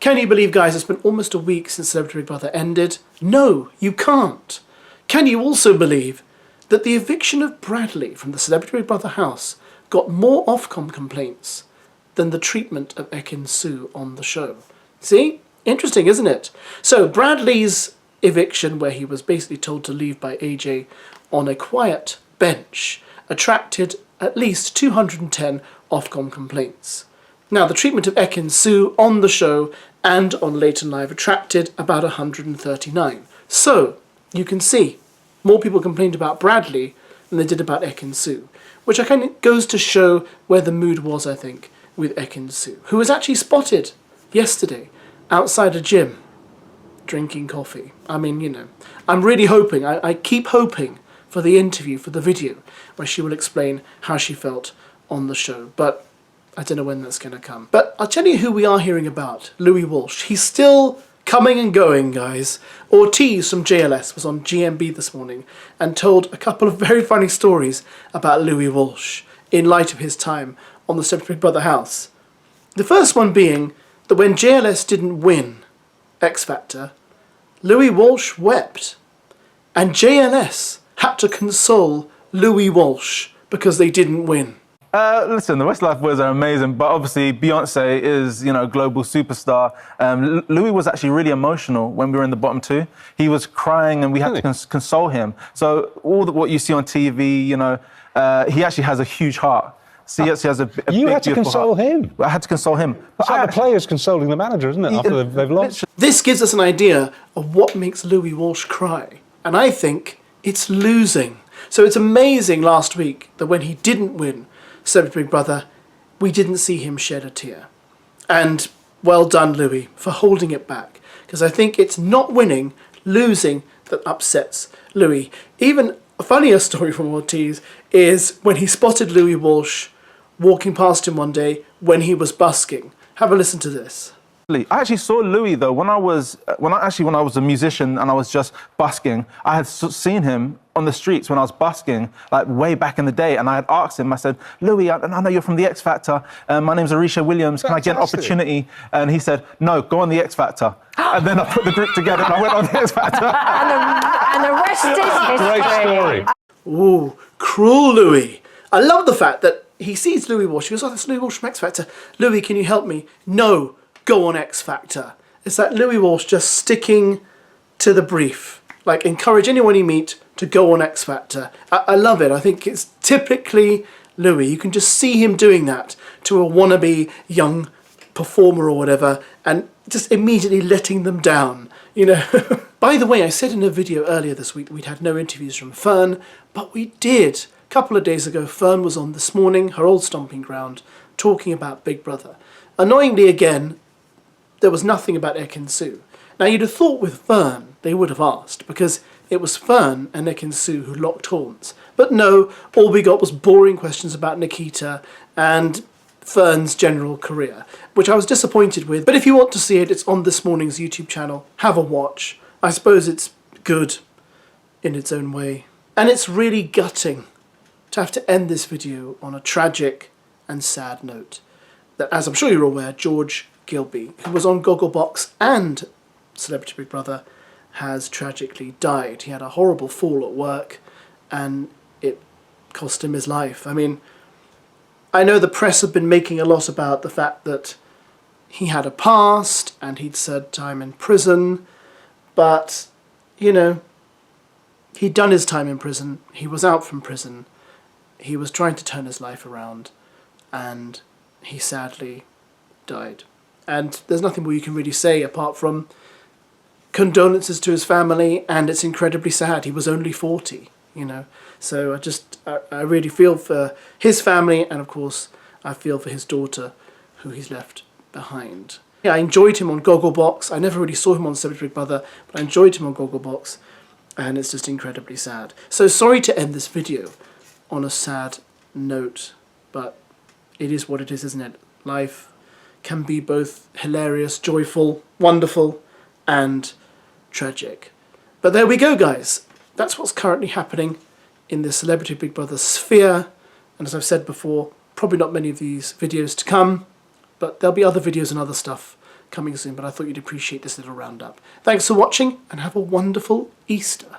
Can you believe, guys, it's been almost a week since Celebrity Big Brother ended? No, you can't. Can you also believe that the eviction of Bradley from the Celebrity Big Brother house got more Ofcom complaints than the treatment of Ekin Su on the show? See? Interesting, isn't it? So Bradley's eviction, where he was basically told to leave by AJ on a quiet bench, attracted at least 210 Ofcom complaints. Now, the treatment of Ekin Su on the show and on Late and Live attracted about 139. So, you can see, more people complained about Bradley than they did about Ekin Su, which I kind of goes to show where the mood was, I think, with Ekin Su, who was actually spotted yesterday outside a gym drinking coffee. I mean, you know, I'm really hoping, I keep hoping for the interview, for the video, where she will explain how she felt on the show, but I don't know when that's going to come. But I'll tell you who we are hearing about, Louis Walsh. He's still coming and going, guys. Ortiz from JLS was on GMB this morning and told a couple of very funny stories about Louis Walsh in light of his time on the Celebrity Big Brother house. The first one being that when JLS didn't win X Factor, Louis Walsh wept, and JLS had to console Louis Walsh because they didn't win. Listen, the Westlife Boys are amazing, but obviously Beyonce is, you know, a global superstar. Louis was actually really emotional when we were in the bottom two. He was crying and we had to console him. So what you see on TV, you know, he actually has a huge heart. So he actually has a big, you had to console him? I had to console him. It's like the players consoling the manager, isn't it, after they've lost? This gives us an idea of what makes Louis Walsh cry. And I think it's losing. So it's amazing last week that when he didn't win Celebrity Big Brother, we didn't see him shed a tear. And well done, Louis, for holding it back. Because I think it's not winning, losing, that upsets Louis. Even a funnier story from Ortiz is when he spotted Louis Walsh walking past him one day when he was busking. Have a listen to this. I actually saw Louis though when I was a musician and I was just busking. I had seen him on the streets when I was busking, like way back in the day, and I had asked him. I said, "Louis, I know you're from the X Factor. My name's Arisha Williams. Can I get an opportunity?" And he said, "No, go on the X Factor." And then I put the group together and I went on the X Factor. and the rest is history. Great story. Ooh, cruel Louis. I love the fact that he sees Louis Walsh. He goes, "Oh, that's Louis Walsh from X Factor. Louis, can you help me?" No. Go on X Factor. It's that Louis Walsh just sticking to the brief. Like, encourage anyone you meet to go on X Factor. I love it. I think it's typically Louis. You can just see him doing that to a wannabe young performer or whatever and just immediately letting them down, you know. By the way, I said in a video earlier this week that we'd had no interviews from Fern, but we did. A couple of days ago, Fern was on This Morning, her old stomping ground, talking about Big Brother. Annoyingly again, there was nothing about Ekin Su. Now, you'd have thought with Fern they would have asked, because it was Fern and Ekin Su who locked horns. But no, all we got was boring questions about Nikita and Fern's general career, which I was disappointed with. But if you want to see it, it's on This Morning's YouTube channel. Have a watch. I suppose it's good in its own way. And it's really gutting to have to end this video on a tragic and sad note. That, as I'm sure you're aware, George Gilby, who was on Gogglebox and Celebrity Big Brother, has tragically died. He had a horrible fall at work and it cost him his life. I mean, I know the press have been making a lot about the fact that he had a past and he'd served time in prison, but, you know, he'd done his time in prison, he was out from prison, he was trying to turn his life around, and he sadly died. And there's nothing more you can really say apart from condolences to his family, and it's incredibly sad. He was only 40, you know. So I really feel for his family, and of course I feel for his daughter, who he's left behind. Yeah, I enjoyed him on Gogglebox. I never really saw him on Celebrity Big Brother, but I enjoyed him on Gogglebox, and it's just incredibly sad. So sorry to end this video on a sad note, but it is what it is, isn't it? Life can be both hilarious, joyful, wonderful, and tragic. But there we go, guys. That's what's currently happening in the Celebrity Big Brother sphere. And as I've said before, probably not many of these videos to come, but there'll be other videos and other stuff coming soon, but I thought you'd appreciate this little roundup. Thanks for watching and have a wonderful Easter.